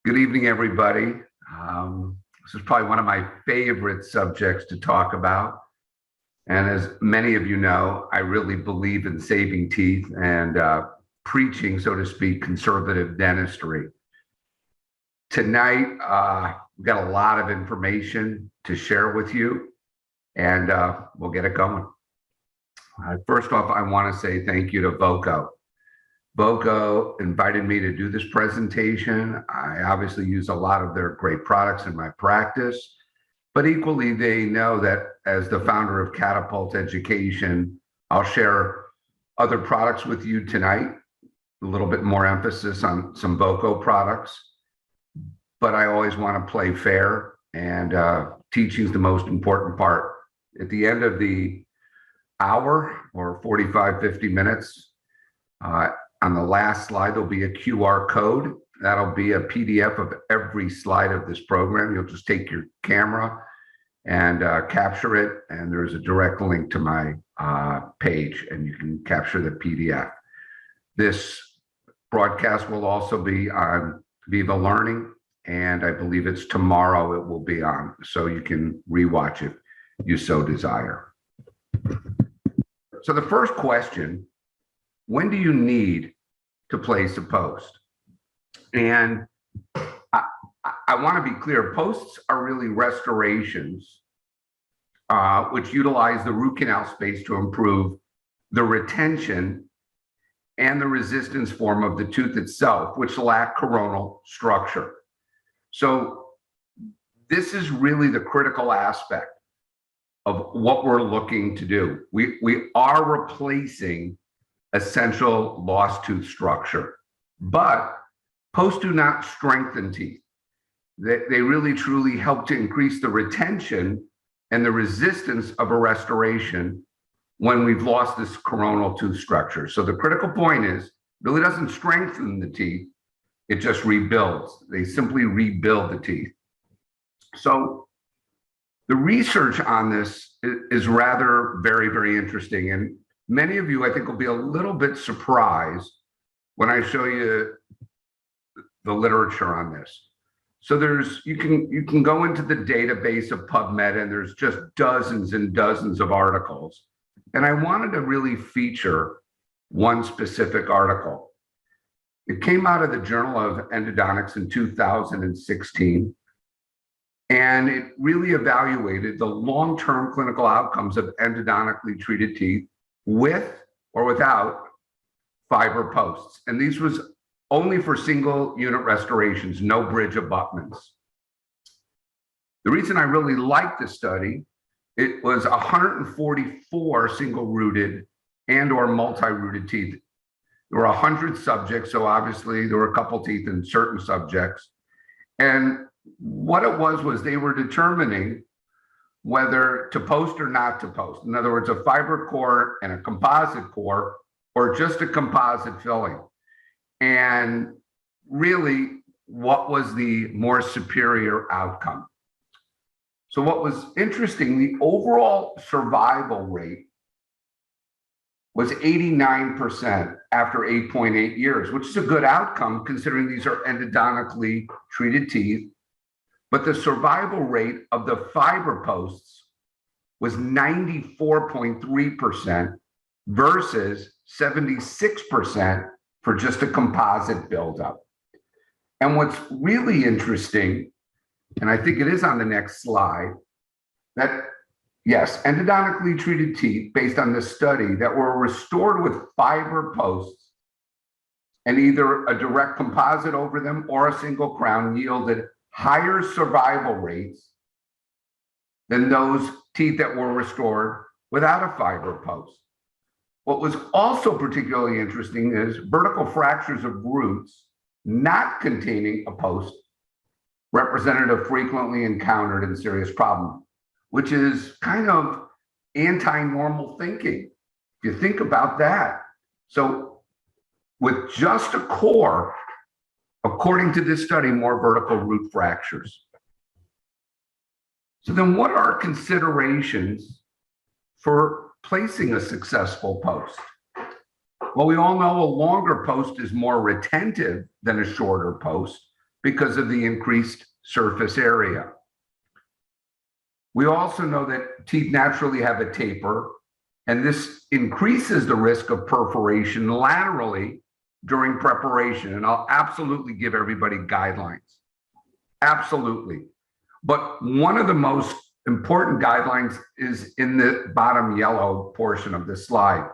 Good evening, everybody. This is probably one of my favorite subjects to talk about. And as many of you know, I really believe in saving teeth and preaching, so to speak, conservative dentistry. Tonight, we've got a lot of information to share with you, and we'll get it going. First off, I want to say thank you to Voco. Voco invited me to do this presentation. I obviously use a lot of their great products in my practice, but equally they know that as the founder of Catapult Education, I'll share other products with you tonight, a little bit more emphasis on some Voco products, but I always want to play fair, and teaching is the most important part. At the end of the hour or 45, 50 minutes, on the last slide, there'll be a QR code. That'll be a PDF of every slide of this program. You'll just take your camera and capture it, and there's a direct link to my page, and you can capture the PDF. This broadcast will also be on Viva Learning, and I believe it's tomorrow it will be on, so you can rewatch if you so desire. So the first question: when do you need to place a post? And I want to be clear, posts are really restorations which utilize the root canal space to improve the retention and the resistance form of the tooth itself, which lack coronal structure. So this is really the critical aspect of what we're looking to do. We are replacing essential lost tooth structure, but posts do not strengthen teeth. They really truly help to increase the retention and the resistance of a restoration when we've lost this coronal tooth structure. So the critical point is, it really doesn't strengthen the teeth, it just rebuilds. They simply rebuild the teeth. So the research on this is rather very, very interesting. And many of you, I think, will be a little bit surprised when I show you the literature on this. So you can go into the database of PubMed, and there's just dozens and dozens of articles. And I wanted to really feature one specific article. It came out of the Journal of Endodontics in 2016. And it really evaluated the long-term clinical outcomes of endodontically treated teeth with or without fiber posts. And these was only for single unit restorations, no bridge abutments. The reason I really liked this study, it was 144 single rooted and or multi-rooted teeth. There were 100 subjects, so obviously there were a couple teeth in certain subjects. And what it was they were determining whether to post or not to post. In other words, a fiber core and a composite core, or just a composite filling. And really, what was the more superior outcome? So what was interesting, the overall survival rate was 89% after 8.8 years, which is a good outcome considering these are endodontically treated teeth. But the survival rate of the fiber posts was 94.3% versus 76% for just a composite buildup. And what's really interesting, and I think it is on the next slide, that yes, endodontically treated teeth, based on this study, that were restored with fiber posts and either a direct composite over them or a single crown, yielded higher survival rates than those teeth that were restored without a fiber post. What was also particularly interesting is vertical fractures of roots not containing a post represented a frequently encountered and serious problem, which is kind of anti-normal thinking. If you think about that. So with just a core, according to this study, more vertical root fractures. So then what are considerations for placing a successful post? Well, we all know a longer post is more retentive than a shorter post, because of the increased surface area. We also know that teeth naturally have a taper, and this increases the risk of perforation laterally during preparation. And I'll absolutely give everybody guidelines. Absolutely. But one of the most important guidelines is in the bottom yellow portion of this slide.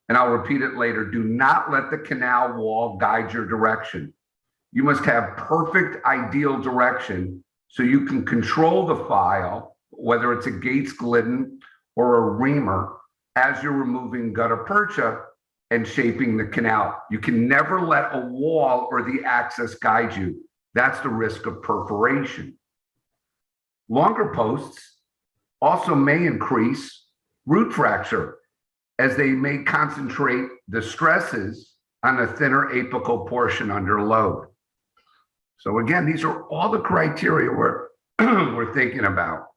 And I'll repeat it later. Do not let the canal wall guide your direction. You must have perfect ideal direction so you can control the file, whether it's a Gates Glidden or a reamer, as you're removing gutta percha and shaping the canal. You can never let a wall or the axis guide you. That's the risk of perforation. Longer posts also may increase root fracture, as they may concentrate the stresses on the thinner apical portion under load. So again, these are all the criteria we're thinking about.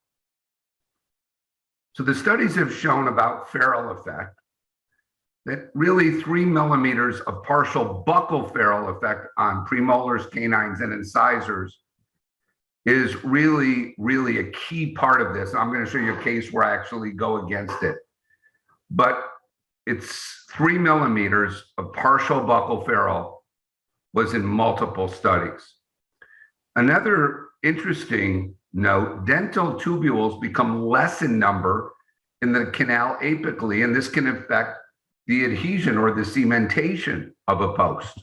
So the studies have shown about Farrell effect, that really 3 millimeters of partial buccal Farrell effect on premolars, canines, and incisors is really, really a key part of this. I'm going to show you a case where I actually go against it. But it's 3 millimeters of partial buccal Farrell was in multiple studies. Another interesting note, dental tubules become less in number in the canal apically, and this can affect the adhesion or the cementation of a post.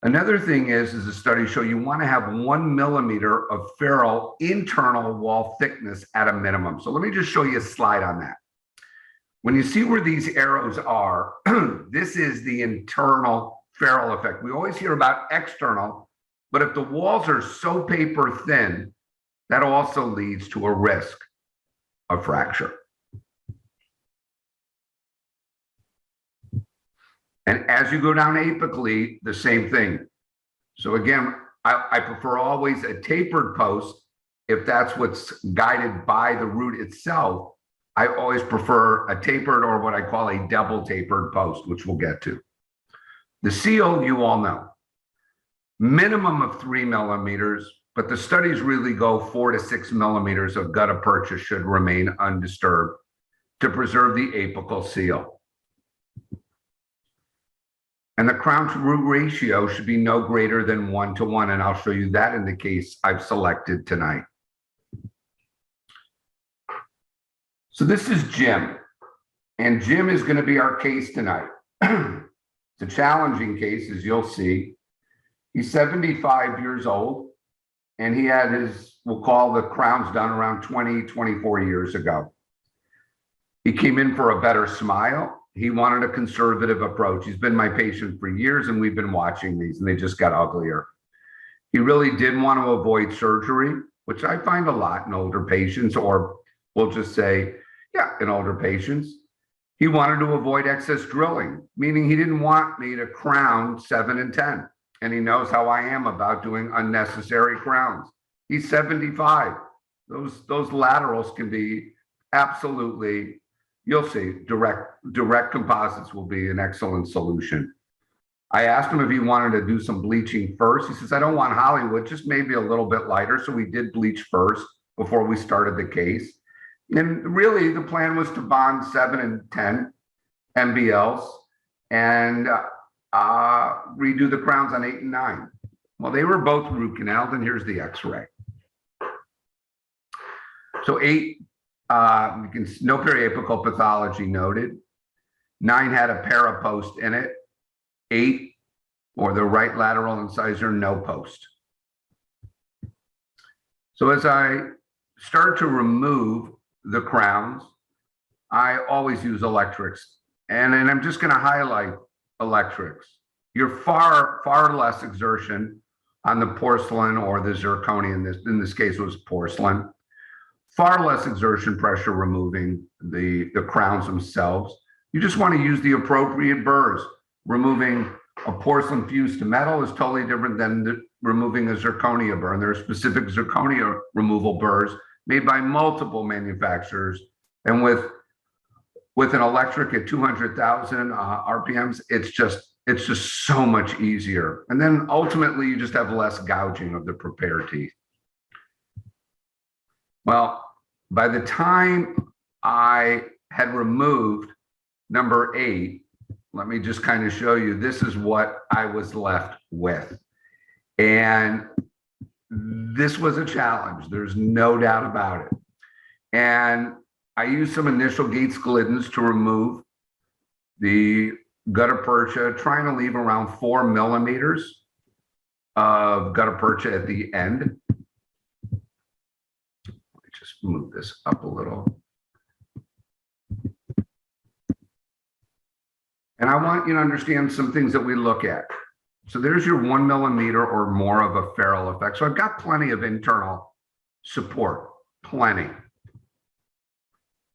Another thing is the studies show you want to have 1 millimeter of Farrell internal wall thickness at a minimum. So let me just show you a slide on that. When you see where these arrows are, this is the internal Farrell effect. We always hear about external, but if the walls are so paper thin, that also leads to a risk of fracture. And as you go down apically, the same thing. So again, I prefer always a tapered post if that's what's guided by the root itself. I always prefer a tapered or what I call a double tapered post, which we'll get to. The seal, you all know, minimum of 3 millimeters, but the studies really go 4 to 6 millimeters of gutta percha should remain undisturbed to preserve the apical seal. And the crown to root ratio should be no greater than 1 to 1, and I'll show you that in the case I've selected tonight. So this is Jim, and Jim is going to be our case tonight. It's a challenging case, as you'll see. He's 75 years old, and he had his, we'll call the crowns done around 24 years ago. He came in for a better smile. He wanted a conservative approach. He's been my patient for years, and we've been watching these, and they just got uglier. He really did want to avoid surgery, which I find a lot in older patients, or we'll just say, yeah, in older patients. He wanted to avoid excess drilling, meaning he didn't want me to crown 7 and 10. And he knows how I am about doing unnecessary crowns. He's 75. Those laterals can be absolutely, you'll see, direct composites will be an excellent solution. I asked him if he wanted to do some bleaching first. He says, I don't want Hollywood, just maybe a little bit lighter. So we did bleach first before we started the case. And really, the plan was to bond 7 and 10 MBLs and redo the crowns on 8 and 9. Well, they were both root canals, and here's the X-ray. So 8, you can no periapical pathology noted. 9 had a parapost in it. 8, or the right lateral incisor, no post. So as I start to remove the crowns, I always use electrics. And I'm just going to highlight electrics. You're far less exertion on the porcelain or the zirconia. In this case, it was porcelain. Far less exertion pressure removing the crowns themselves. You just want to use the appropriate burrs. Removing a porcelain fused to metal is totally different than removing a zirconia burr. And there are specific zirconia removal burrs made by multiple manufacturers. And with an electric at 200,000 RPMs, it's just it's just so much easier. And then ultimately you just have less gouging of the prepared teeth. Well, by the time I had removed number 8, let me just kind of show you, this is what I was left with. And this was a challenge. There's no doubt about it. And I used some initial Gates Gliddens to remove the gutta percha, trying to leave around 4 millimeters of gutta percha at the end. Let me just move this up a little. And I want you to understand some things that we look at. So there's your 1 millimeter or more of a ferrule effect. So I've got plenty of internal support, plenty.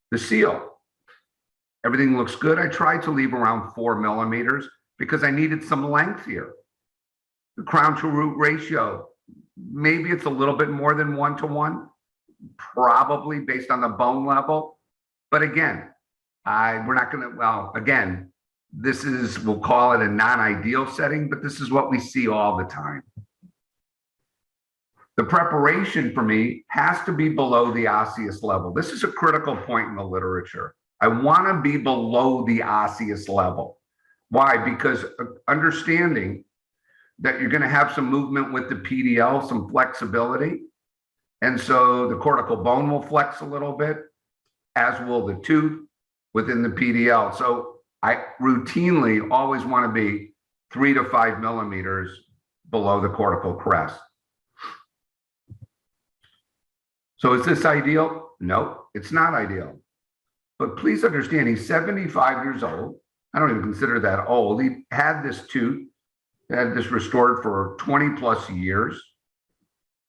The seal, everything looks good. I tried to leave around 4 millimeters because I needed some length here. The crown to root ratio, maybe it's a little bit more than 1-to-1, probably based on the bone level. But again, we're not gonna, well, again, this is, we'll call it a non-ideal setting, but this is what we see all the time. The preparation for me has to be below the osseous level. This is a critical point in the literature. I want to be below the osseous level. Why? Because understanding that you're going to have some movement with the PDL, some flexibility. And so the cortical bone will flex a little bit, as will the tooth within the PDL. So I routinely always want to be 3 to 5 millimeters below the cortical crest. So is this ideal? No, it's not ideal. But please understand, he's 75 years old. I don't even consider that old. He had this tooth, had this restored for 20 plus years.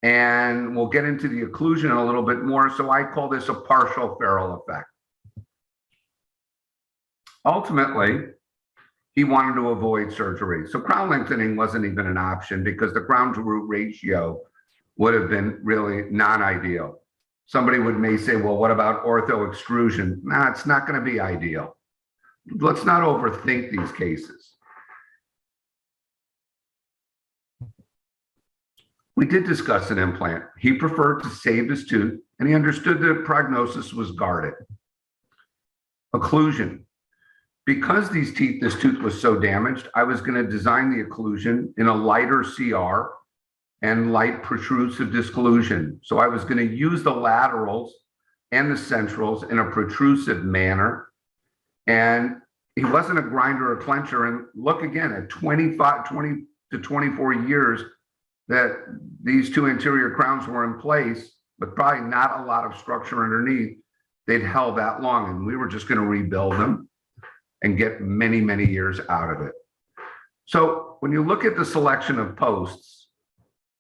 And we'll get into the occlusion a little bit more. So I call this a partial ferrule effect. Ultimately, he wanted to avoid surgery. So crown lengthening wasn't even an option because the crown to root ratio would have been really non-ideal. Somebody may say, well, what about ortho extrusion? Nah, it's not going to be ideal. Let's not overthink these cases. We did discuss an implant. He preferred to save his tooth, and he understood the prognosis was guarded. Occlusion. Because this tooth was so damaged, I was going to design the occlusion in a lighter CR and light protrusive disclusion. So I was going to use the laterals and the centrals in a protrusive manner. And he wasn't a grinder or clencher. And look again, at 20 to 24 years that these 2 anterior crowns were in place, but probably not a lot of structure underneath, they'd held that long. And we were just going to rebuild them and get many, many years out of it. So when you look at the selection of posts,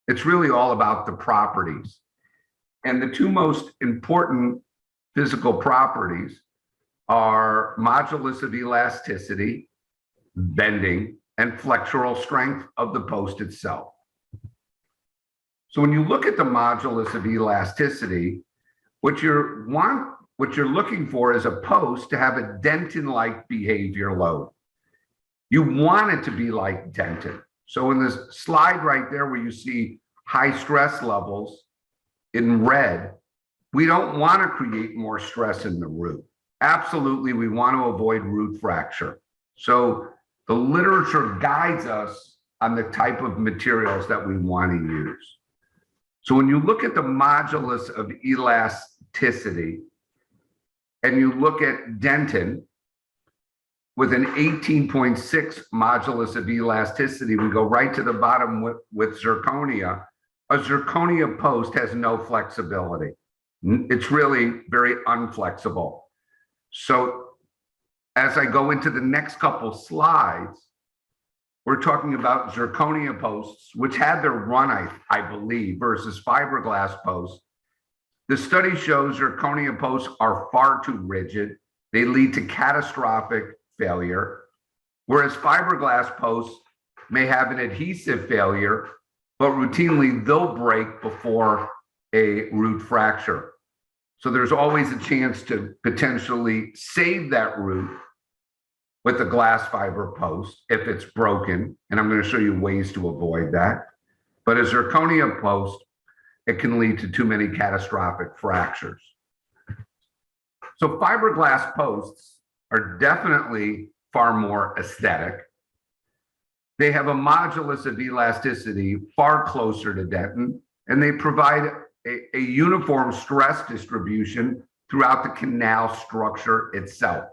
it's really all about the properties. And the 2 most important physical properties are modulus of elasticity, bending, and flexural strength of the post itself. So when you look at the modulus of elasticity, what you're looking for is a post to have a dentin-like behavior load. You want it to be like dentin. So in this slide right there where you see high stress levels in red, we don't want to create more stress in the root. Absolutely, we want to avoid root fracture. So the literature guides us on the type of materials that we want to use. So when you look at the modulus of elasticity, and you look at dentin with an 18.6 modulus of elasticity, we go right to the bottom with zirconia. A zirconia post has no flexibility. It's really very unflexible. So as I go into the next couple slides, we're talking about zirconia posts, which had their run, I believe, versus fiberglass posts. The study shows zirconia posts are far too rigid. They lead to catastrophic failure, whereas fiberglass posts may have an adhesive failure, but routinely they'll break before a root fracture. So there's always a chance to potentially save that root with a glass fiber post if it's broken, and I'm going to show you ways to avoid that. But a zirconia post, it can lead to too many catastrophic fractures. So fiberglass posts are definitely far more aesthetic. They have a modulus of elasticity far closer to Denton, and they provide a uniform stress distribution throughout the canal structure itself.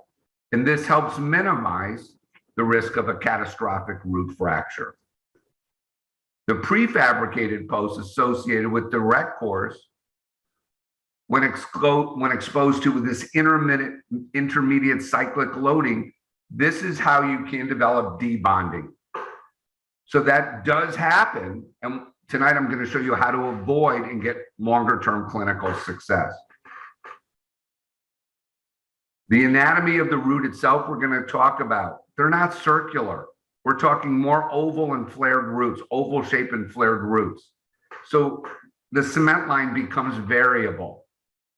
And this helps minimize the risk of a catastrophic root fracture. The prefabricated posts associated with direct cores, when exposed to this intermediate cyclic loading, this is how you can develop debonding. So that does happen, and tonight I'm going to show you how to avoid and get longer-term clinical success. The anatomy of the root itself we're going to talk about. They're not circular. We're talking more oval and flared roots, oval shape and flared roots. So the cement line becomes variable.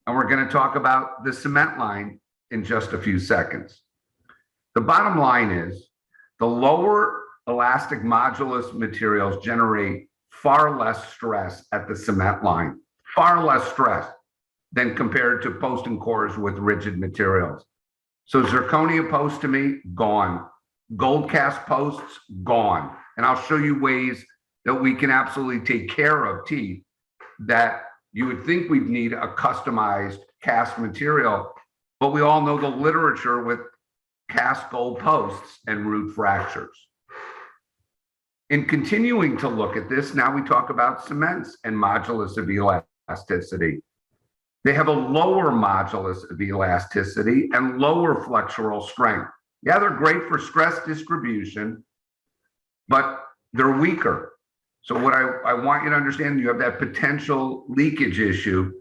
And we're going to talk about the cement line in just a few seconds. The bottom line is the lower elastic modulus materials generate far less stress at the cement line, far less stress than compared to post and cores with rigid materials. So zirconia posts to me, gone. Gold cast posts, gone. And I'll show you ways that we can absolutely take care of teeth that you would think we'd need a customized cast material, but we all know the literature with cast gold posts and root fractures. In continuing to look at this, now we talk about cements and modulus of elasticity. They have a lower modulus of elasticity and lower flexural strength. Yeah, they're great for stress distribution, but they're weaker. So what I want you to understand, you have that potential leakage issue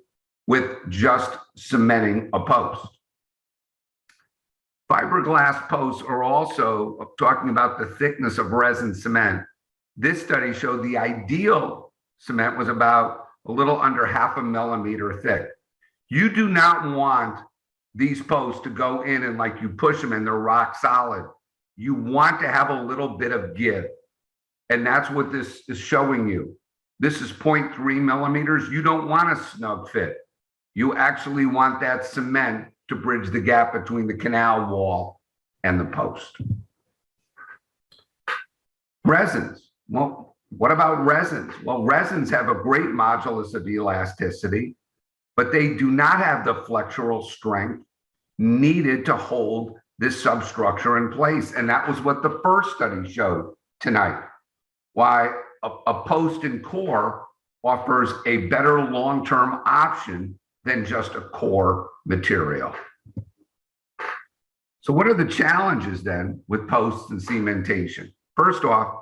with just cementing a post. Fiberglass posts are also talking about the thickness of resin cement. This study showed the ideal cement was about a little under 0.5 millimeter thick. You do not want these posts to go in and like you push them and they're rock solid. You want to have a little bit of give. And that's what this is showing you. This is 0.3 millimeters. You don't want a snug fit. You actually want that cement to bridge the gap between the canal wall and the post. Resins. Well, what about resins? Well, resins have a great modulus of elasticity, but they do not have the flexural strength needed to hold this substructure in place. And that was what the first study showed tonight. Why a post and core offers a better long-term option than just a core material. So what are the challenges then with posts and cementation? First off,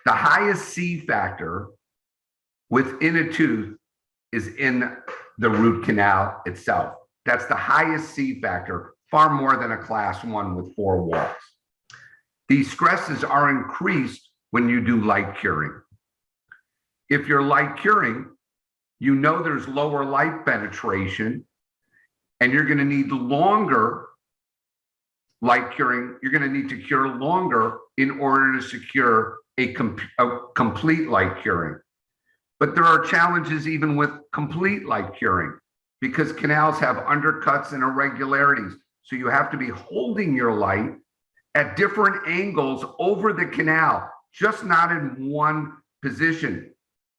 the highest C factor within a tooth is in the root canal itself. That's the highest C factor, far more than a class 1 with 4 walls. These stresses are increased when you do light curing. If you're light curing, you know there's lower light penetration, and you're going to need longer light curing. You're going to need to cure longer in order to secure a complete light curing. But there are challenges even with complete light curing because canals have undercuts and irregularities. So you have to be holding your light at different angles over the canal, just not in one position,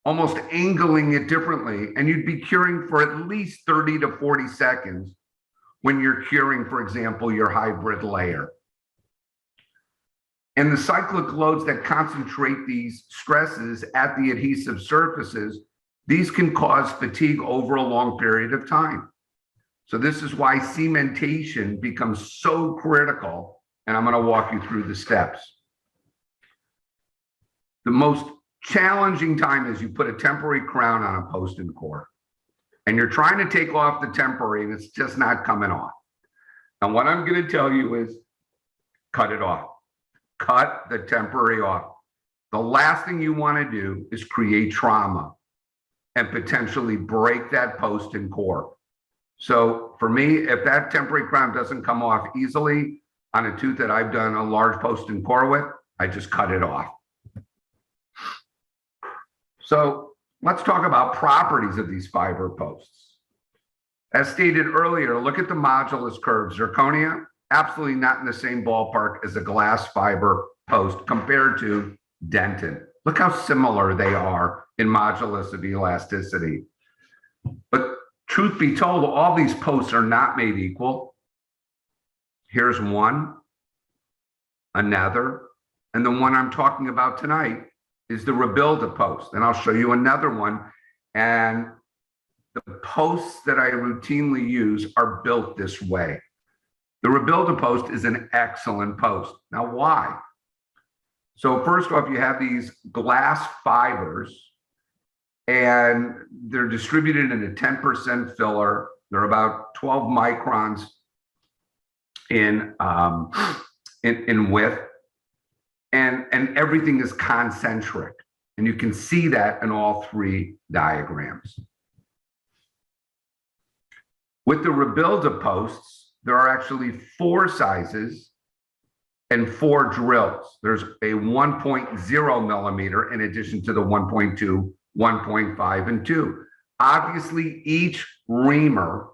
almost angling it differently. And you'd be curing for at least 30 to 40 seconds when you're curing, for example, your hybrid layer. And the cyclic loads that concentrate these stresses at the adhesive surfaces, these can cause fatigue over a long period of time. So this is why cementation becomes so critical. And I'm going to walk you through the steps. The most challenging time is you put a temporary crown on a post and core, and you're trying to take off the temporary and it's just not coming off. And what I'm going to tell you is cut it off. Cut the temporary off. The last thing you want to do is create trauma and potentially break that post and core. So for me, if that temporary crown doesn't come off easily, on a tooth that I've done a large post and core with, I just cut it off. So let's talk about properties of these fiber posts. As stated earlier, look at the modulus curve. Zirconia, absolutely not in the same ballpark as a glass fiber post compared to dentin. Look how similar they are in modulus of elasticity. But truth be told, all these posts are not made equal. Here's one, another, and the one I'm talking about tonight is the Rebuilda post. And I'll show you another one. And the posts that I routinely use are built this way. The Rebuilda post is an excellent post. Now, why? So first off, you have these glass fibers and they're distributed in a 10% filler. They're about 12 microns in width, and everything is concentric. And you can see that in all three diagrams. With the Rebuilda posts, there are actually 4 sizes and 4 drills. There's a 1.0 millimeter in addition to the 1.2, 1.5, and 2. Obviously, each reamer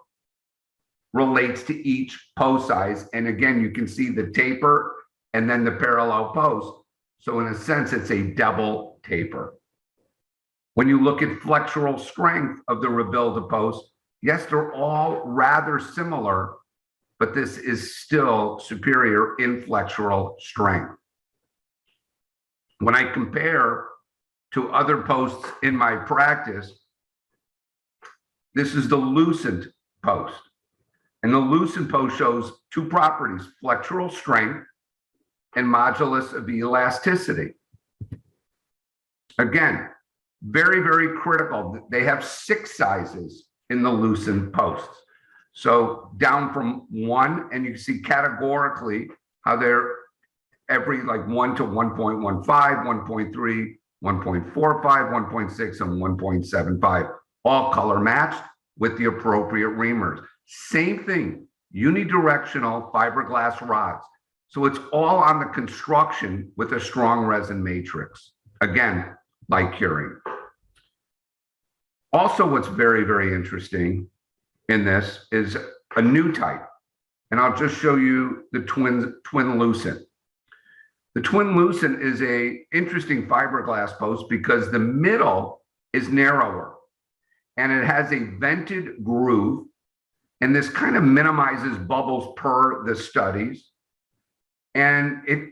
relates to each post size. And again, you can see the taper and then the parallel post. So in a sense, it's a double taper. When you look at flexural strength of the Rebuilda post, yes, they're all rather similar, but this is still superior in flexural strength. When I compare to other posts in my practice, this is the Lucent post. And the Lucent post shows 2 properties, flexural strength and modulus of elasticity. Again, very, very critical. They have 6 sizes in the Lucent posts. So down from 1, and you can see categorically how they're every like 1 to 1.15, 1.3, 1.45, 1.6, and 1.75, all color matched with the appropriate reamers. Same thing, unidirectional fiberglass rods. So it's all on the construction with a strong resin matrix. Again, like curing. Also, what's very, very interesting in this is a new type. And I'll just show you the Twin Lucent. The Twin Lucent is a interesting fiberglass post because the middle is narrower and it has a vented groove. And this kind of minimizes bubbles per the studies. And it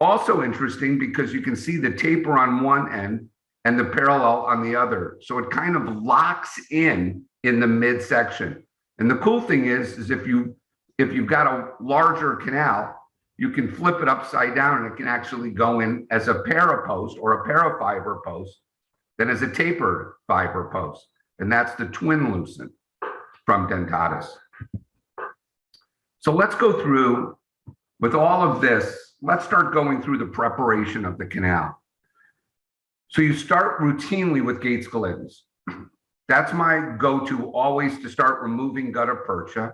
also interesting because you can see the taper on one end and the parallel on the other. So it kind of locks in the midsection. And the cool thing is if you've got a larger canal, you can flip it upside down and it can actually go in as a parapost or a parafiber post than as a tapered fiber post. And that's the Twin Lucent from Dentatis. So let's go through with all of this. Let's start going through the preparation of the canal. So you start routinely with Gates-Glidden's. That's my go-to always to start removing gutta percha.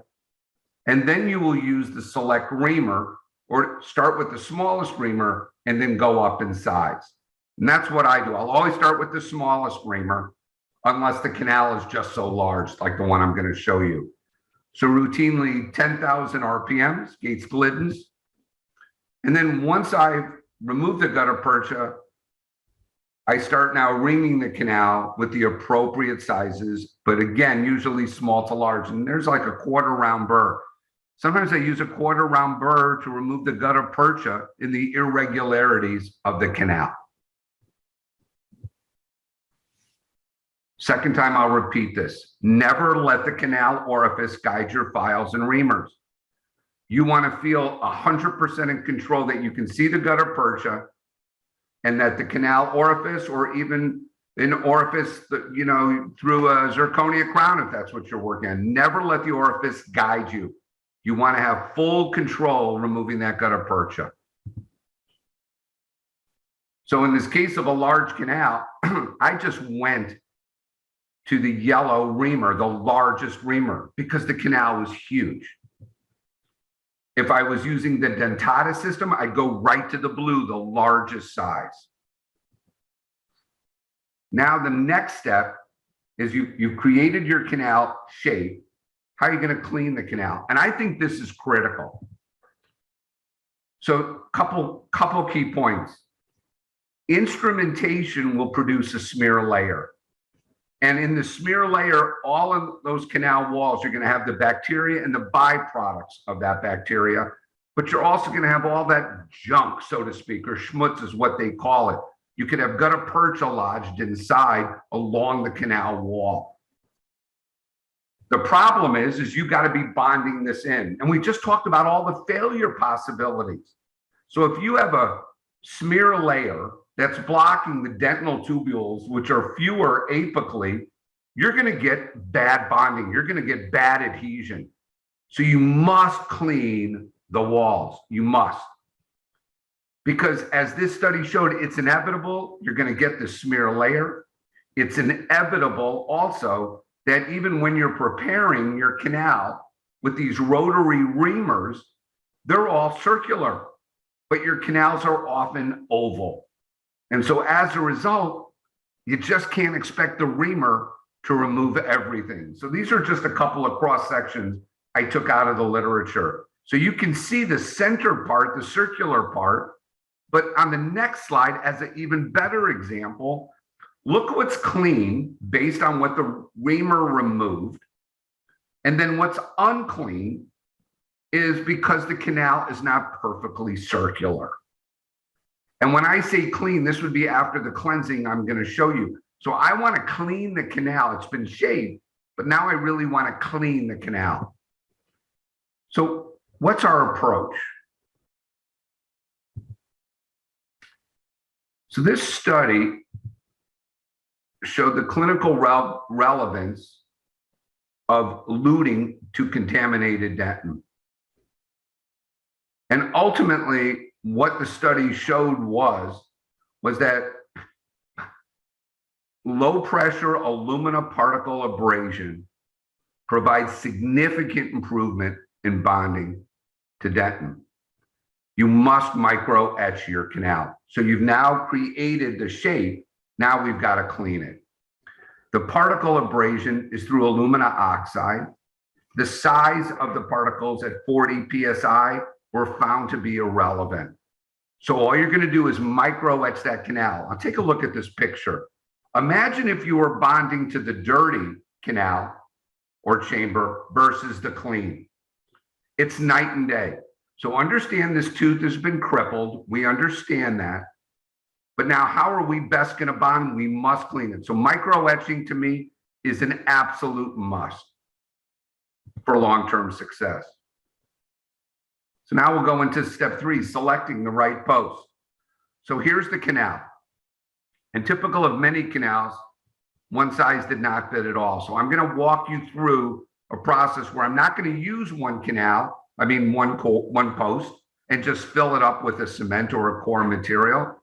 And then you will use the select reamer or start with the smallest reamer and then go up in size. And that's what I do. I'll always start with the smallest reamer unless the canal is just so large, like the one I'm going to show you. So routinely 10,000 RPMs, Gates-Glidden's. And then once I've removed the gutta percha, I start now reaming the canal with the appropriate sizes, but again, usually small to large. And there's like a 1/4 round burr. Sometimes I use a 1/4 round burr to remove the gutta percha in the irregularities of the canal. Second time, I'll repeat this. Never let the canal orifice guide your files and reamers. You want to feel 100% in control that you can see the gutta percha and that the canal orifice or even an orifice, you know, through a zirconia crown, if that's what you're working on. Never let the orifice guide you. You want to have full control removing that gutta percha. So in this case of a large canal, I just went to the yellow reamer, the largest reamer, because the canal was huge. If I was using the Dentata system, I'd go right to the blue, the largest size. Now the next step is you've created your canal shape. How are you going to clean the canal? And I think this is critical. So couple key points. Instrumentation will produce a smear layer. And in the smear layer, all of those canal walls, you're going to have the bacteria and the byproducts of that bacteria, but you're also going to have all that junk, so to speak, or schmutz is what they call it. You could have gutta percha lodged inside along the canal wall. The problem is you got to be bonding this in. And we just talked about all the failure possibilities. So if you have a smear layer that's blocking the dentinal tubules, which are fewer apically, you're going to get bad bonding. You're going to get bad adhesion. So you must clean the walls. You must. Because as this study showed, it's inevitable you're going to get the smear layer. It's inevitable also that even when you're preparing your canal with these rotary reamers, they're all circular, but your canals are often oval. And so as a result, you just can't expect the reamer to remove everything. So these are just a couple of cross sections I took out of the literature. So you can see the center part, the circular part, but on the next slide, as an even better example, look what's clean based on what the reamer removed. And then what's unclean is because the canal is not perfectly circular. And when I say clean, this would be after the cleansing I'm going to show you. So I want to clean the canal. It's been shaved, but now I really want to clean the canal. So what's our approach? So this study showed the clinical relevance of luting to contaminated dentin. And ultimately, what the study showed was that low pressure alumina particle abrasion provides significant improvement in bonding to dentin. You must micro etch your canal. So you've now created the shape. Now we've got to clean it. The particle abrasion is through alumina oxide. The size of the particles at 40 psi were found to be irrelevant. So all you're going to do is micro etch that canal. I'll take a look at this picture. Imagine if you were bonding to the dirty canal or chamber versus the clean. It's night and day. So understand this tooth has been crippled. We understand that. But now how are we best going to bond? We must clean it. So micro etching to me is an absolute must for long-term success. So now we'll go into step 3, selecting the right post. So here's the canal. And typical of many canals, one size did not fit at all. So I'm going to walk you through a process where I'm not going to use one post, and just fill it up with a cement or a core material.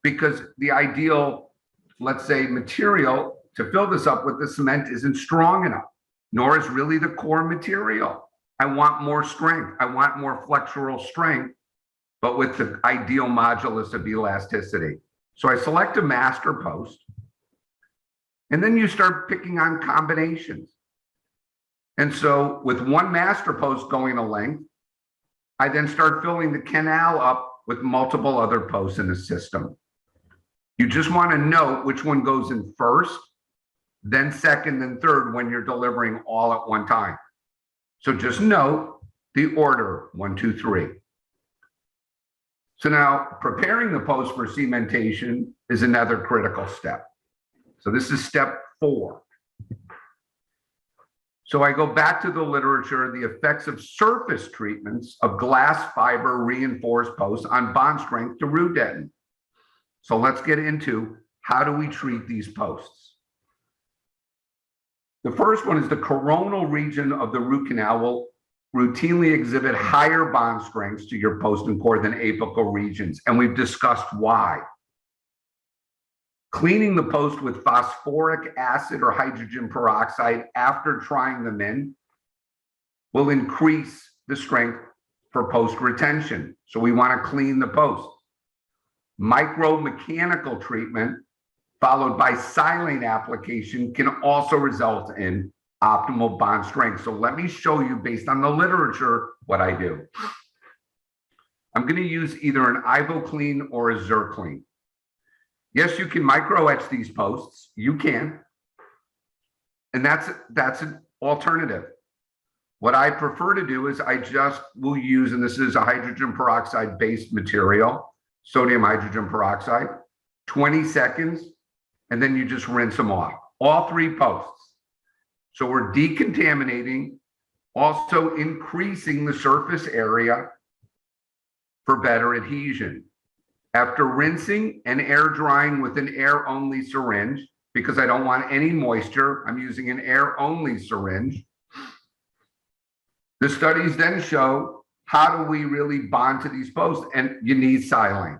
Because the ideal, let's say, material to fill this up with the cement isn't strong enough, nor is really the core material. I want more strength. I want more flexural strength, but with the ideal modulus of elasticity. So I select a master post, and then you start picking on combinations. And so with one master post going a length, I then start filling the canal up with multiple other posts in the system. You just want to note which one goes in first, then second, then third when you're delivering all at one time. So just note the order, 1, 2, 3. So now preparing the post for cementation is another critical step. So this is step 4. So I go back to the literature, the effects of surface treatments of glass fiber reinforced posts on bond strength to root dentin. So let's get into how do we treat these posts. The first one is the coronal region of the root canal will routinely exhibit higher bond strengths to your post and core than apical regions, and we've discussed why. Cleaning the post with phosphoric acid or hydrogen peroxide after trying them in will increase the strength for post retention. So we want to clean the post. Micromechanical treatment followed by silane application can also result in optimal bond strength. So let me show you, based on the literature, what I do. I'm going to use either an Ivoclean or a Zerclean. Yes, you can micro etch these posts. You can. And that's an alternative. What I prefer to do is I just will use, and this is a hydrogen peroxide based material, sodium hydrogen peroxide, 20 seconds, and then you just rinse them off, all three posts. So we're decontaminating, also increasing the surface area for better adhesion. After rinsing and air drying with an air only syringe, because I don't want any moisture, I'm using an air only syringe. The studies then show, how do we really bond to these posts? And you need silane.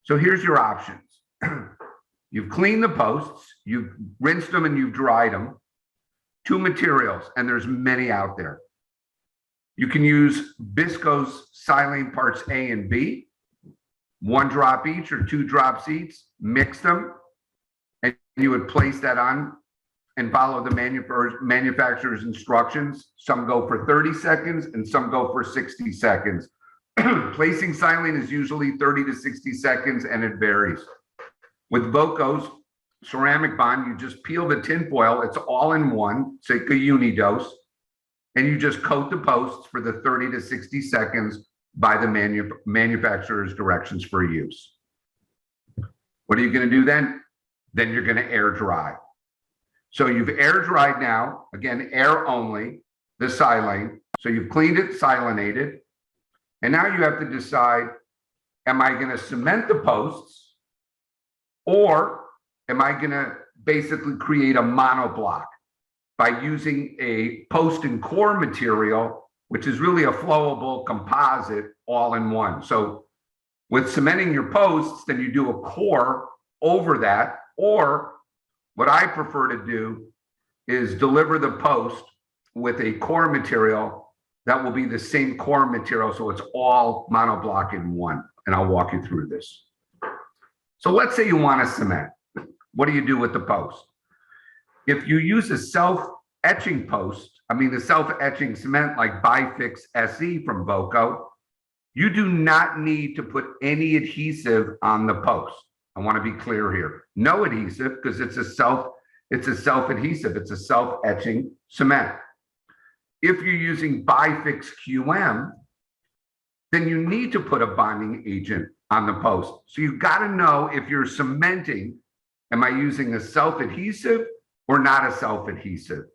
So here's your options. You've cleaned the posts, you've rinsed them and you've dried them. Two materials, and there's many out there. You can use Bisco's silane parts A and B, 1 drop each or 2 drops each, mix them, and you would place that on and follow the manufacturer's instructions. Some go for 30 seconds and some go for 60 seconds. Placing silane is usually 30 to 60 seconds, and it varies. With Voco's ceramic bond, you just peel the tin foil. It's all in one, it's like a unidose, and you just coat the posts for the 30 to 60 seconds by the manufacturer's directions for use. What are you going to do then? Then you're going to air dry. So you've air dried now, again, air only, the silane. So you've cleaned it, silanated, and now you have to decide, am I going to cement the posts, or am I going to basically create a monoblock by using a post and core material, which is really a flowable composite all in one. So with cementing your posts, then you do a core over that, or what I prefer to do is deliver the post with a core material that will be the same core material, so it's all monoblock in one, and I'll walk you through this. So let's say you want to cement. What do you do with the post? If you use a self-etching post, the self-etching cement like Bifix SE from Voco, you do not need to put any adhesive on the post. I want to be clear here. No adhesive, because it's a self-adhesive, it's a self-etching cement. If you're using Bifix QM, then you need to put a bonding agent on the post. So you've got to know, if you're cementing, am I using a self-adhesive or not a self-adhesive?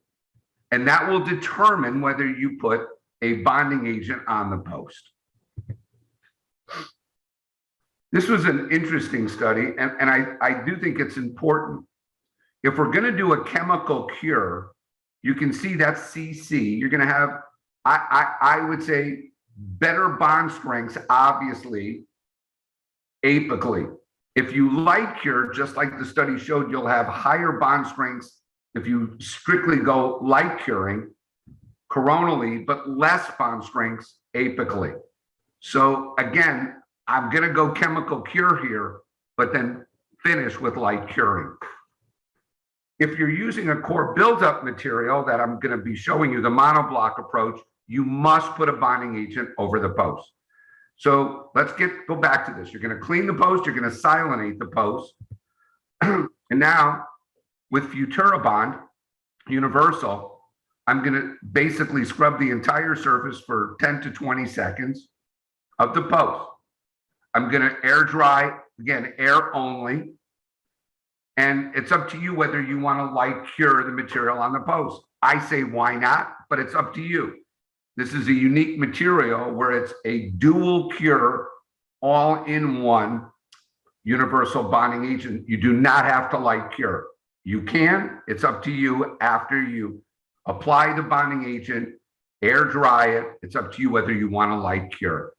And that will determine whether you put a bonding agent on the post. This was an interesting study, and I do think it's important. If we're going to do a chemical cure, you can see that's CC. You're going to have, I would say, better bond strengths, obviously, apically. If you light cure, just like the study showed, you'll have higher bond strengths if you strictly go light curing coronally, but less bond strengths apically. So again, I'm going to go chemical cure here, but then finish with light curing. If you're using a core buildup material that I'm going to be showing you, the monoblock approach, you must put a bonding agent over the post. So let's go back to this. You're going to clean the post, you're going to silanate the post. And now with Futurabond Universal, I'm going to basically scrub the entire surface for 10 to 20 seconds of the post. I'm going to air dry, again, air only. And it's up to you whether you want to light cure the material on the post. I say, why not? But it's up to you. This is a unique material where it's a dual cure, all in one universal bonding agent. You do not have to light cure. You can, it's up to you after you apply the bonding agent, air dry it. It's up to you whether you want to light cure.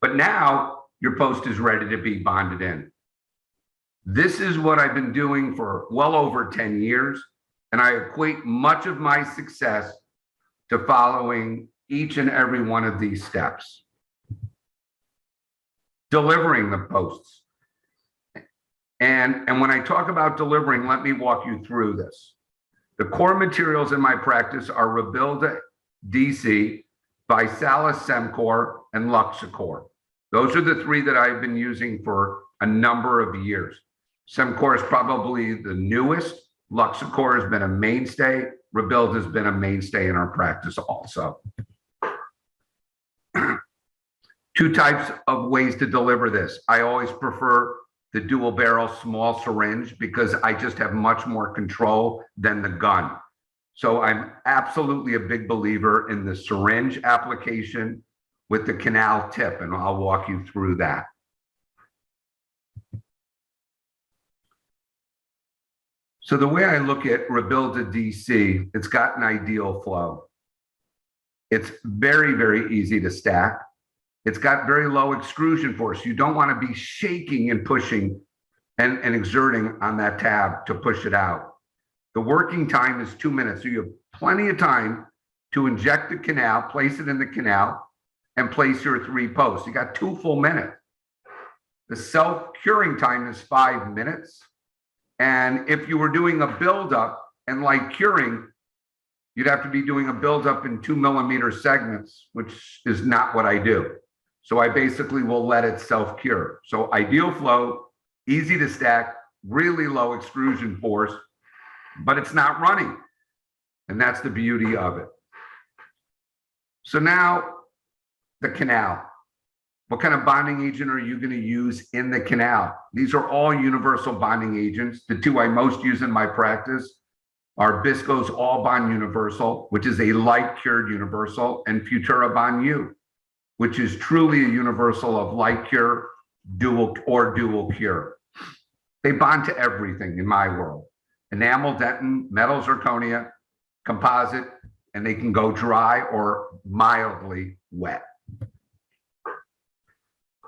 But now your post is ready to be bonded in. This is what I've been doing for well over 10 years, and I equate much of my success to following each and every one of these steps. Delivering the posts. And when I talk about delivering, let me walk you through this. The core materials in my practice are Rebuilda DC, ViSalus Semcor, and Luxacor. Those are the three that I've been using for a number of years. Semcor is probably the newest. Luxacor has been a mainstay. Rebuilda has been a mainstay in our practice also. Two types of ways to deliver this. I always prefer the dual barrel small syringe because I just have much more control than the gun. So I'm absolutely a big believer in the syringe application with the canal tip, and I'll walk you through that. So the way I look at Rebuilda DC, it's got an ideal flow. It's very, very easy to stack. It's got very low extrusion force. You don't want to be shaking and pushing and exerting on that tab to push it out. The working time is 2 minutes. So you have plenty of time to inject the canal, place it in the canal, and place your 3 posts. You got 2 full minutes. The self-curing time is 5 minutes. And if you were doing a buildup and like curing, you'd have to be doing a buildup in 2 millimeter segments, which is not what I do. So I basically will let it self-cure. So ideal flow, easy to stack, really low extrusion force, but it's not running. And that's the beauty of it. So now the canal. What kind of bonding agent are you going to use in the canal? These are all universal bonding agents. The two I most use in my practice are Bisco's All Bond Universal, which is a light cured universal, and Futura Bond U, which is truly a universal of light cure, dual cure. They bond to everything in my world. Enamel, dentin, metal zirconia, composite, and they can go dry or mildly wet.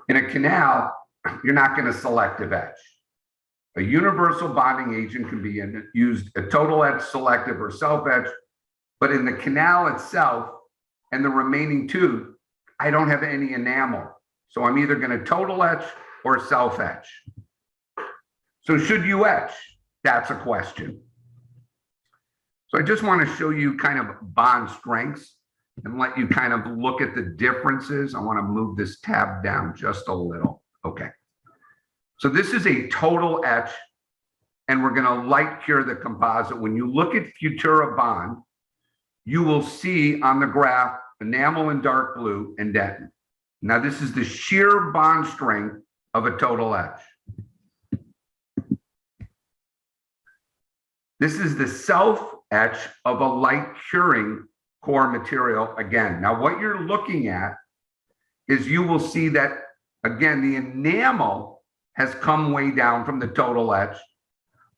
In a canal, you're not going to selective etch. A universal bonding agent can be used a total etch, selective, or self etch, but in the canal itself and the remaining two, I don't have any enamel. So I'm either going to total etch or self etch. So should you etch? That's a question. So I just want to show you kind of bond strengths and let you kind of look at the differences. I want to move this tab down just a little. Okay. So this is a total etch, and we're going to light cure the composite. When you look at Futura Bond, you will see on the graph enamel in dark blue and dentin. Now this is the sheer bond strength of a total etch. This is the self etch of a light curing core material again. Now what you're looking at is you will see that, again, the enamel has come way down from the total etch.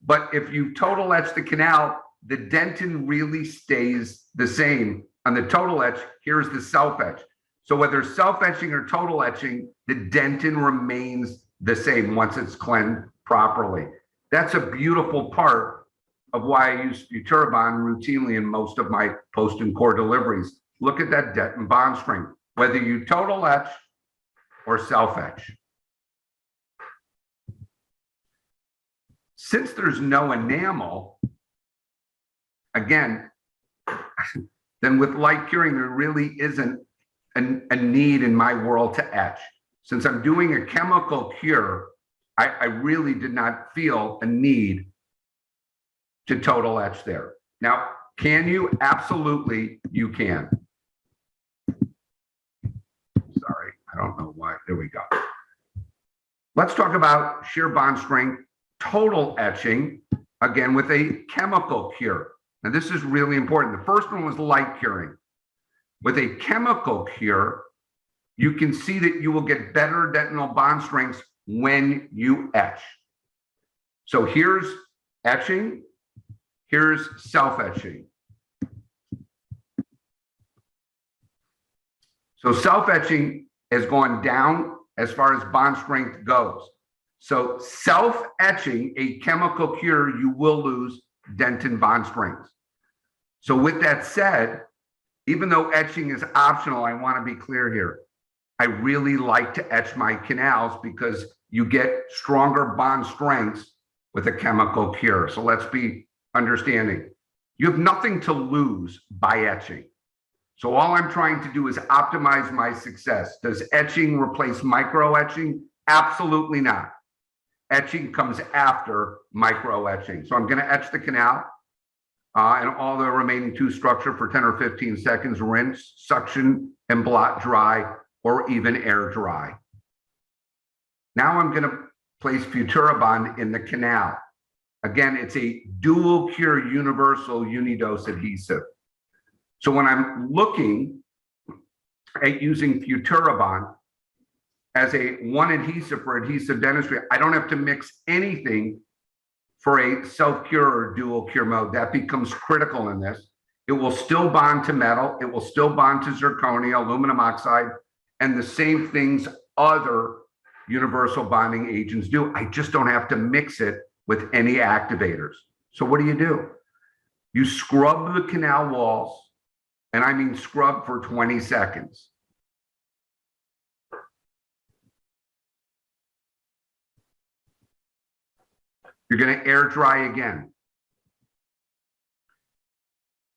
But if you total etch the canal, the dentin really stays the same. On the total etch, here's the self etch. So whether self etching or total etching, the dentin remains the same once it's cleansed properly. That's a beautiful part of why I use Futura Bond routinely in most of my post and core deliveries. Look at that dentin bond strength, whether you total etch or self etch. Since there's no enamel, again, then with light curing, there really isn't a need in my world to etch. Since I'm doing a chemical cure, I really did not feel a need to total etch there. Now, can you? Absolutely, you can. Sorry, I don't know why. There we go. Let's talk about shear bond strength, total etching, again with a chemical cure. Now, this is really important. The first one was light curing. With a chemical cure, you can see that you will get better dentinal bond strengths when you etch. So here's etching. Here's self-etching. So self-etching has gone down as far as bond strength goes. So self-etching a chemical cure, you will lose dentin bond strength. So with that said, Even though etching is optional, I want to be clear here. I really like to etch my canals because you get stronger bond strengths with a chemical cure. So let's be understanding. You have nothing to lose by etching. So all I'm trying to do is optimize my success. Does etching replace micro etching? Absolutely not. Etching comes after micro etching. So I'm going to etch the canal and all the remaining two structure for 10 or 15 seconds, rinse, suction, and blot dry, or even air dry. Now I'm going to place Futurabond in the canal. Again, it's a dual cure universal unidose adhesive. So when I'm looking at using Futurabond as a one adhesive for adhesive dentistry, I don't have to mix anything for a self-cure or dual cure mode. That becomes critical in this. It will still bond to metal. It will still bond to zirconia, aluminum oxide, and the same things other universal bonding agents do. I just don't have to mix it with any activators. So what do? You scrub the canal walls, and I mean scrub for 20 seconds. You're going to air dry again.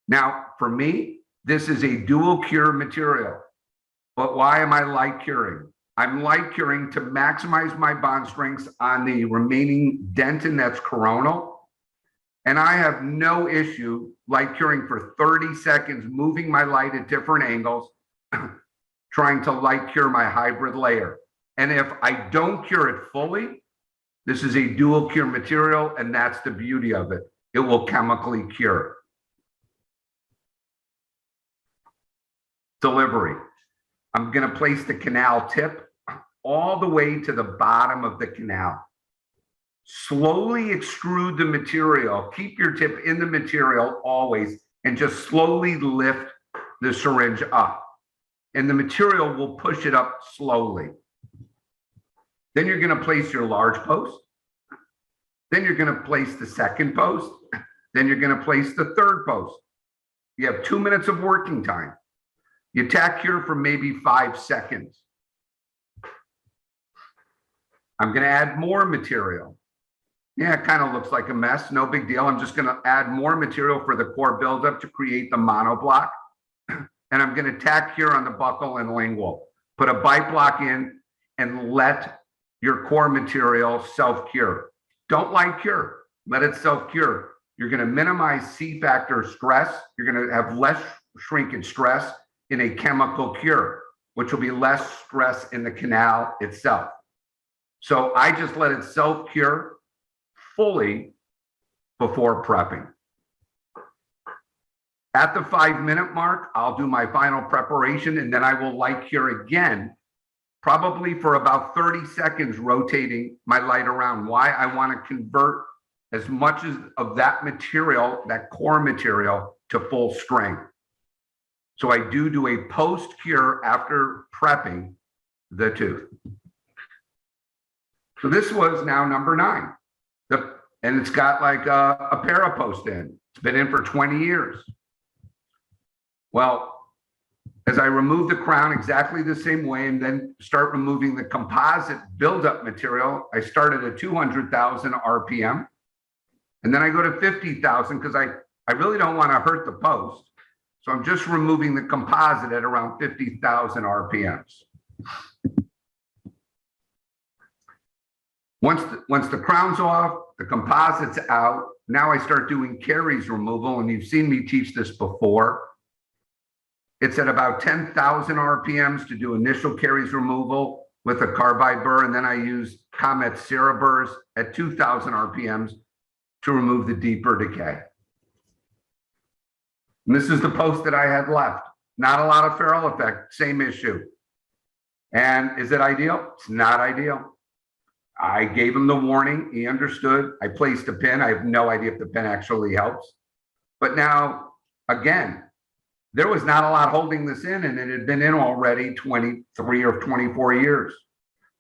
Now, for me, this is a dual cure material. But why am I light curing? I'm light curing to maximize my bond strengths on the remaining dentin that's coronal. And I have no issue light curing for 30 seconds, moving my light at different angles, trying to light cure my hybrid layer. And if I don't cure it fully, this is a dual cure material, and that's the beauty of it. It will chemically cure. Delivery. I'm going to place the canal tip all the way to the bottom of the canal. Slowly extrude the material. Keep your tip in the material always, and just slowly lift the syringe up. And the material will push it up slowly. Then you're going to place your large post. Then you're going to place the second post. Then you're going to place the third post. You have 2 minutes of working time. You tack cure for maybe 5 seconds. I'm going to add more material. Yeah, it kind of looks like a mess. No big deal. I'm just going to add more material for the core buildup to create the monoblock. And I'm going to tack cure on the buccal and lingual. Put a bite block in and let your core material self-cure. Don't light cure. Let it self-cure. You're going to minimize C-factor stress. You're going to have less shrinkage stress in a chemical cure, which will be less stress in the canal itself. So I just let it self-cure fully before prepping. At the 5-minute mark, I'll do my final preparation, and then I will light cure again, probably for about 30 seconds, rotating my light around. Why? I want to convert as much of that material, that core material, to full strength. So I do a post-cure after prepping the tooth. So this was now number 9. And it's got like a Parapost in. It's been in for 20 years. Well, as I remove the crown exactly the same way and then start removing the composite buildup material, I started at 200,000 RPM. And then I go to 50,000 because I really don't want to hurt the post. So I'm just removing the composite at around 50,000 RPMs. Once the crown's off, the composite's out, now I start doing caries removal, and you've seen me teach this before. It's at about 10,000 RPMs to do initial caries removal with a carbide burr, and then I use Comet Ceraburs at 2,000 RPMs to remove the deeper decay. And this is the post that I had left. Not a lot of ferrule effect, same issue. And is it ideal? It's not ideal. I gave him the warning. He understood. I placed a pin. I have no idea if the pin actually helps. But now, again, there was not a lot holding this in, and it had been in already 23 or 24 years.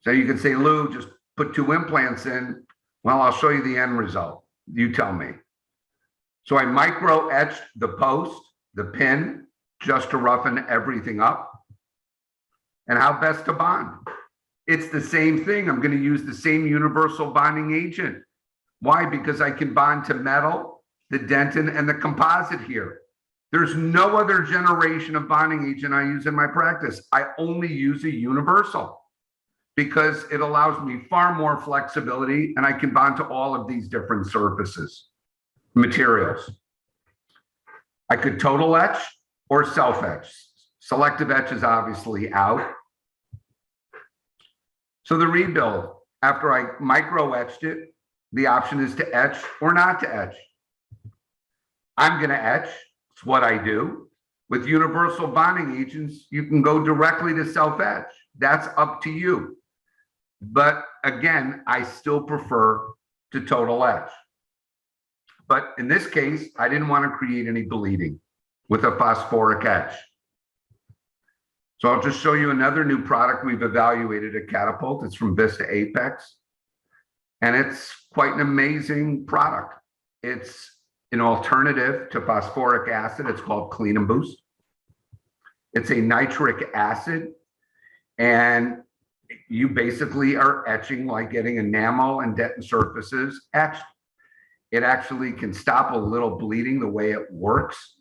So you could say, Lou, just put 2 implants in. Well, I'll show you the end result. You tell me. So I micro etched the post, the pin, just to roughen everything up, and how best to bond. It's the same thing. I'm going to use the same universal bonding agent. Why? Because I can bond to metal, the dentin, and the composite here. There's no other generation of bonding agent I use in my practice. I only use a universal because it allows me far more flexibility, and I can bond to all of these different surfaces, materials. I could total etch or self etch. Selective etch is obviously out. So the rebuild, after I micro etched it, the option is to etch or not to etch. I'm going to etch. It's what I do. With universal bonding agents, you can go directly to self etch. That's up to you. But again, I still prefer to total etch. But in this case, I didn't want to create any bleeding with a phosphoric etch. So I'll just show you another new product we've evaluated at Catapult. It's from Vista Apex. And it's quite an amazing product. It's an alternative to phosphoric acid. It's called Clean and Boost. It's a nitric acid. And you basically are etching like getting enamel and dentin surfaces etched. It actually can stop a little bleeding the way it works.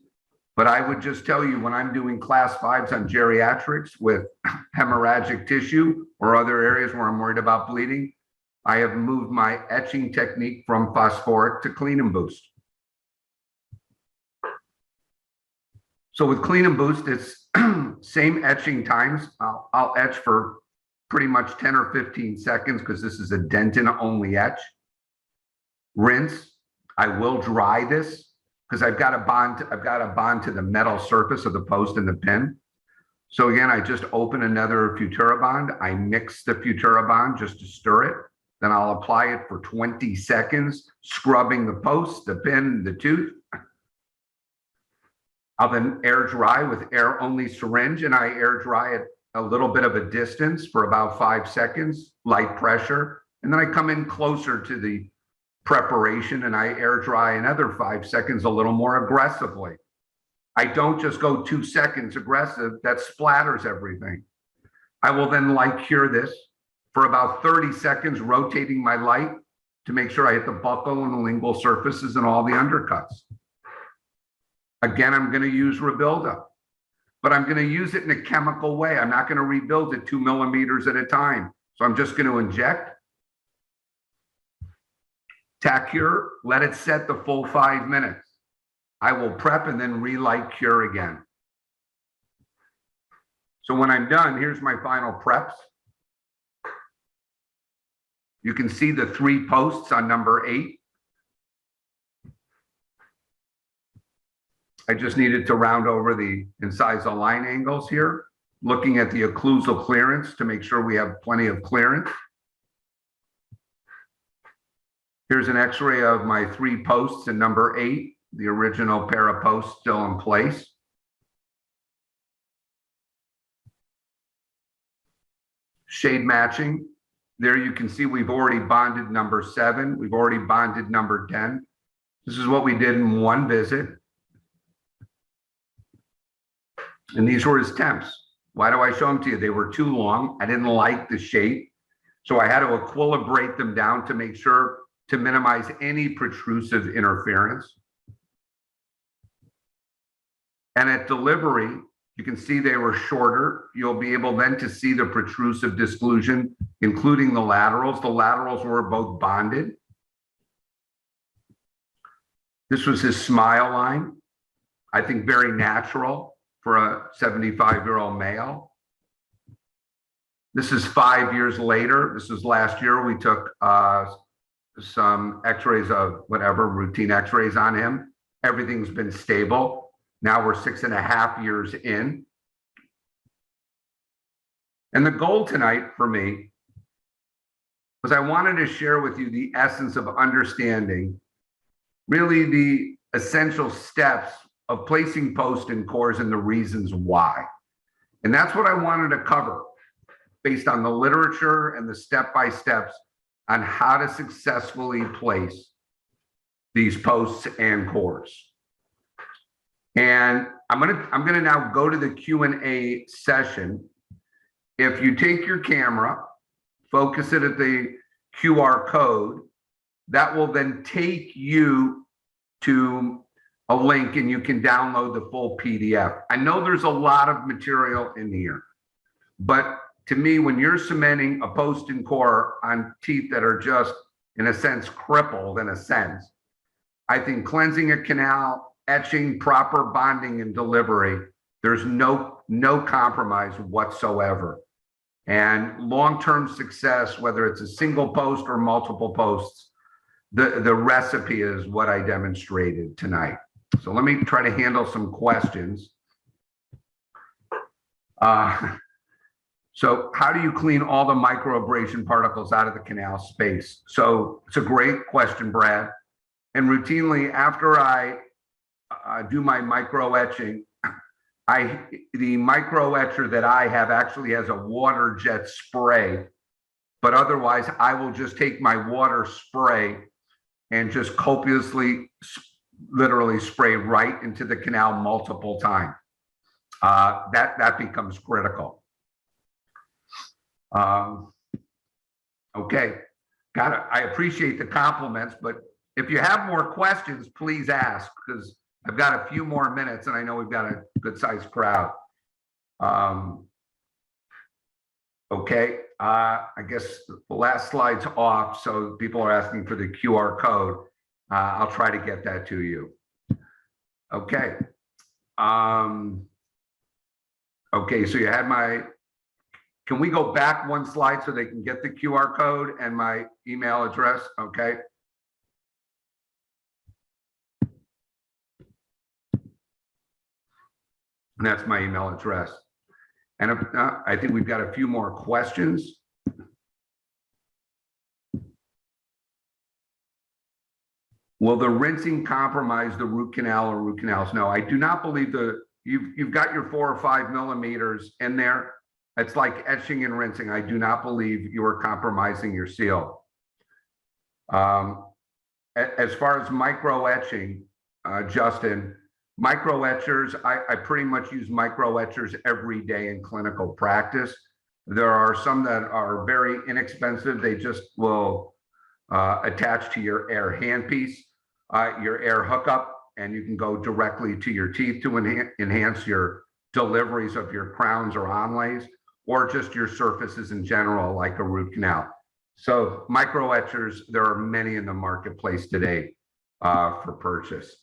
But I would just tell you, when I'm doing class 5s on geriatrics with hemorrhagic tissue or other areas where I'm worried about bleeding, I have moved my etching technique from phosphoric to Clean and Boost. So with Clean and Boost, it's same etching times. I'll etch for pretty much 10 or 15 seconds because this is a dentin only etch. Rinse. I will dry this because I've got to bond to the metal surface of the post and the pin. So again, I just open another Futurabond. I mix the Futurabond just to stir it. Then I'll apply it for 20 seconds, scrubbing the post, the pin, the tooth. I'll then air dry with air only syringe, and I air dry at a little bit of a distance for about 5 seconds, light pressure. And then I come in closer to the preparation and I air dry another 5 seconds a little more aggressively. I don't just go 2 seconds aggressive, that splatters everything. I will then light cure this for about 30 seconds, rotating my light to make sure I hit the buccal and the lingual surfaces and all the undercuts. Again, I'm going to use Rebuilda, but I'm going to use it in a chemical way. I'm not going to rebuild it 2 millimeters at a time. So I'm just going to inject, tack cure, let it set the full 5 minutes. I will prep and then relight cure again. So when I'm done, here's my final preps. You can see the 3 posts on number 8. I just needed to round over the incisal line angles here, looking at the occlusal clearance to make sure we have plenty of clearance. Here's an x-ray of my 3 posts in number 8, the original pair of posts still in place. Shade matching. There you can see we've already bonded number 7. We've already bonded number 10. This is what we did in 1 visit. And these were his temps. Why do I show them to you? They were too long. I didn't like the shape. So I had to equilibrate them down to make sure to minimize any protrusive interference. And at delivery, you can see they were shorter. You'll be able then to see the protrusive disclusion, including the laterals. The laterals were both bonded. This was his smile line. I think very natural for a 75-year-old male. This is 5 years later. This is last year. We took some x-rays of whatever, routine x-rays on him. Everything's been stable. Now we're 6.5 years in. And the goal tonight for me was I wanted to share with you the essence of understanding really the essential steps of placing post and cores and the reasons why. And that's what I wanted to cover based on the literature and the step-by-steps on how to successfully place these posts and cores. And I'm gonna now go to the Q&A session. If you take your camera, focus it at the QR code, that will then take you to a link and you can download the full PDF. I know there's a lot of material in here, but to me, when you're cementing a post and core on teeth that are just, in a sense, crippled in a sense, I think cleansing a canal, etching, proper bonding and delivery, there's no compromise whatsoever. And long-term success, whether it's a single post or multiple posts, the recipe is what I demonstrated tonight. So let me try to handle some questions. So how do you clean all the microabrasion particles out of the canal space? So it's a great question, Brad. And routinely after I do my micro etching, the micro etcher that I have actually has a water jet spray, but otherwise I will just take my water spray and just copiously, literally spray right into the canal multiple times. That becomes critical. Okay, got it. I appreciate the compliments, but if you have more questions, please ask, because I've got a few more minutes and I know we've got a good sized crowd. Okay, I guess the last slide's off, so people are asking for the QR code. I'll try to get that to you. Okay. Okay, so you had my, can we go back one slide so they can get the QR code and my email address? Okay. And that's my email address. And I think we've got a few more questions. Will the rinsing compromise the root canal or root canals? No, I do not believe you've got your 4 or 5 millimeters in there. It's like etching and rinsing. I do not believe you are compromising your seal. As far as micro etching, Justin, micro etchers, I pretty much use micro etchers every day in clinical practice. There are some that are very inexpensive. They just will attach to your air handpiece, your air hookup, and you can go directly to your teeth to enhance your deliveries of your crowns or onlays, or just your surfaces in general, like a root canal. So micro etchers, there are many in the marketplace today for purchase.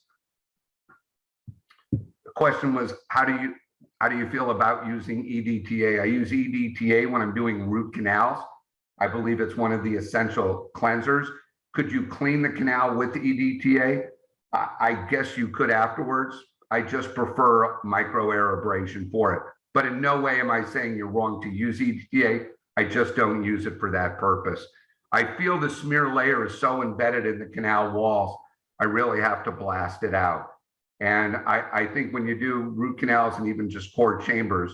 The question was, how do you feel about using EDTA? I use EDTA when I'm doing root canals. I believe it's one of the essential cleansers. Could you clean the canal with EDTA? I guess you could afterwards. I just prefer microabrasion for it. But in no way am I saying you're wrong to use EDTA. I just don't use it for that purpose. I feel the smear layer is so embedded in the canal walls, I really have to blast it out. And I think when you do root canals and even just core chambers,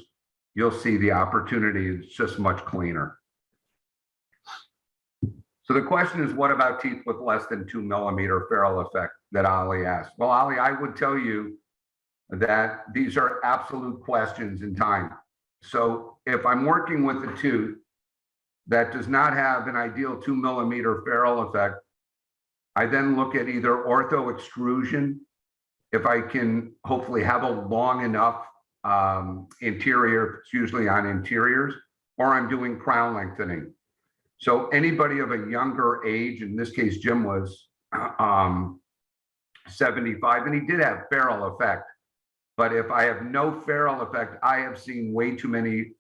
you'll see the opportunity is just much cleaner. So the question is, what about teeth with less than 2 millimeter ferrule effect that Ali asked? Well, Ali, I would tell you that these are absolute questions in time. So if I'm working with a tooth that does not have an ideal 2 millimeter ferrule effect, I then look at either ortho extrusion, if I can hopefully have a long enough interior, it's usually on interiors, or I'm doing crown lengthening. So anybody of a younger age, in this case, Jim was 75, and he did have ferrule effect. But if I have no ferrule effect, I have seen way too many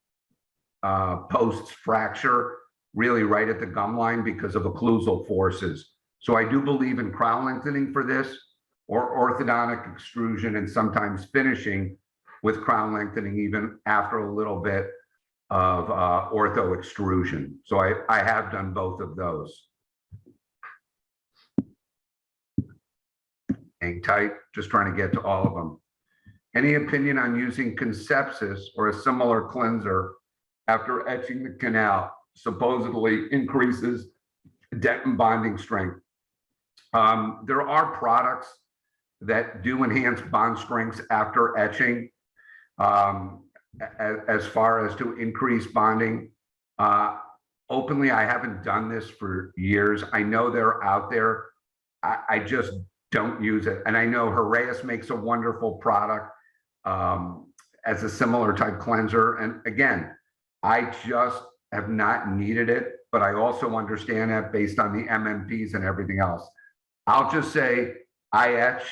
posts fracture really right at the gum line because of occlusal forces. So I do believe in crown lengthening for this, or orthodontic extrusion, and sometimes finishing with crown lengthening even after a little bit of ortho extrusion. So I have done both of those. Hang tight, just trying to get to all of them. Any opinion on using Concepsis or a similar cleanser after etching the canal? Supposedly increases dent and bonding strength. There are products that do enhance bond strengths after etching, as far as to increase bonding. Openly, I haven't done this for years. I know they're out there. I just don't use it. And I know Heraeus makes a wonderful product as a similar type cleanser. And again, I just have not needed it, but I also understand that based on the MMPs and everything else. I'll just say I etch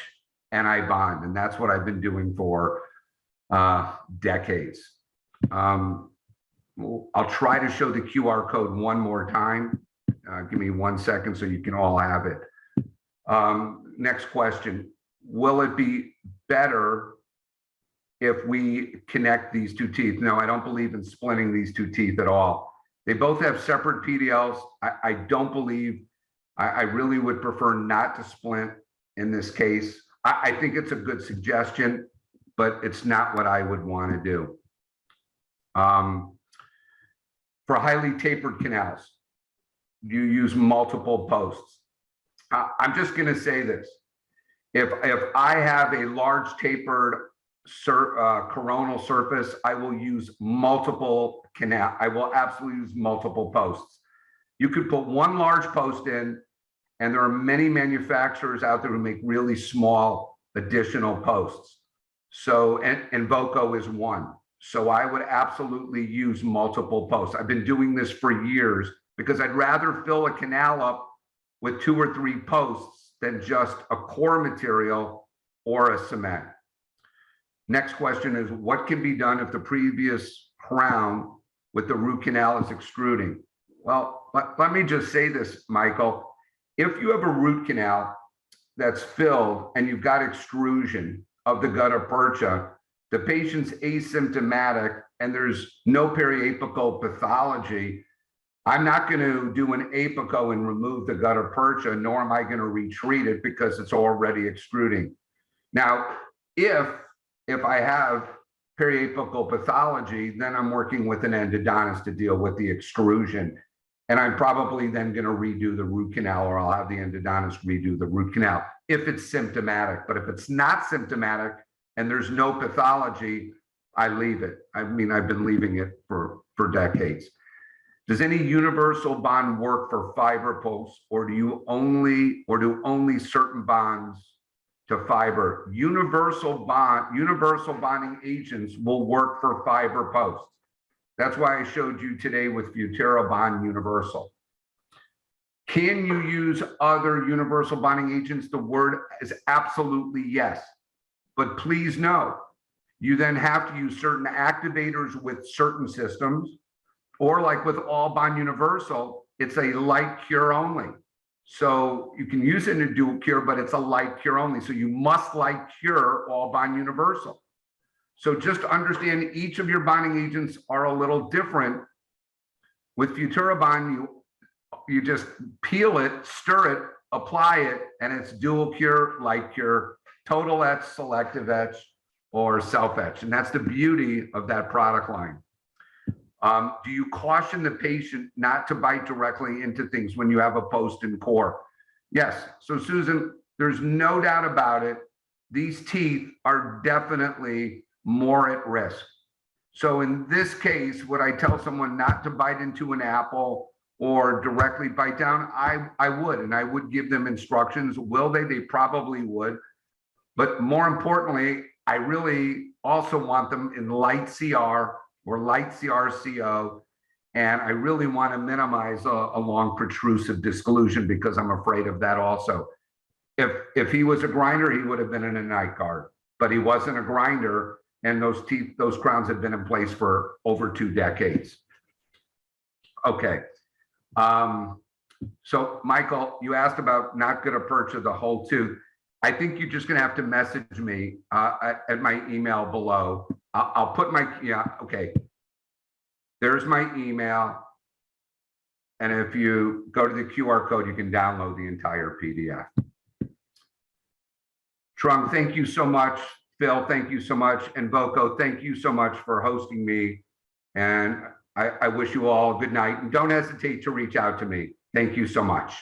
and I bond, and that's what I've been doing for decades. I'll try to show the QR code one more time. Give me 1 second so you can all have it. Next question. Will it be better if we connect these two teeth? No, I don't believe in splitting these two teeth at all. They both have separate PDLs. I don't believe, I really would prefer not to splint in this case. I think it's a good suggestion, but it's not what I would want to do. For highly tapered canals, you use multiple posts. I'm just going to say this. If I have a large tapered coronal surface, I will use multiple canal. I will absolutely use multiple posts. You could put one large post in, and there are many manufacturers out there who make really small additional posts. So, and Voco is one. So I would absolutely use multiple posts. I've been doing this for years because I'd rather fill a canal up with 2 or 3 posts than just a core material or a cement. Next question is, what can be done if the previous crown with the root canal is extruding? Well, let me just say this, Michael. If you have a root canal that's filled and you've got extrusion of the gutta percha, the patient's asymptomatic and there's no periapical pathology, I'm not going to do an apico and remove the gutta percha, nor am I going to retreat it because it's already extruding. Now, if I have periapical pathology, then I'm working with an endodontist to deal with the extrusion. And I'm probably then going to redo the root canal, or I'll have the endodontist redo the root canal if it's symptomatic. But if it's not symptomatic and there's no pathology, I leave it. I mean, I've been leaving it for decades. Does any universal bond work for fiber posts, or do only certain bonds to fiber? Universal bonding agents will work for fiber posts. That's why I showed you today with Futerabond Universal. Can you use other universal bonding agents? The word is absolutely yes. But please know, you then have to use certain activators with certain systems, or like with Allbond Universal, it's a light cure only. So you can use it in a dual cure, but it's a light cure only. So you must light cure Allbond Universal. So just understand each of your bonding agents are a little different. With Futerabond, you just peel it, stir it, apply it, and it's dual cure, light cure, total etch, selective etch, or self etch. And that's the beauty of that product line. Do you caution the patient not to bite directly into things when you have a post and core? Yes. So Susan, there's no doubt about it. These teeth are definitely more at risk. So in this case, would I tell someone not to bite into an apple or directly bite down? I would, and I would give them instructions. Will they? They probably would. But more importantly, I really also want them in light CR or light CRCO. And I really want to minimize a long protrusive disclusion because I'm afraid of that also. If he was a grinder, he would have been in a night guard, but he wasn't a grinder. And those teeth, those crowns had been in place for over 2 decades. Okay. So Michael, you asked about not gonna purchase the whole tooth. I think you're just gonna have to message me at my email below. I'll put my, yeah, okay. There's my email. And if you go to the QR code, you can download the entire PDF. Trung, thank you so much. Phil, thank you so much. And Voco, thank you so much for hosting me. And I wish you all a good night. And don't hesitate to reach out to me. Thank you so much.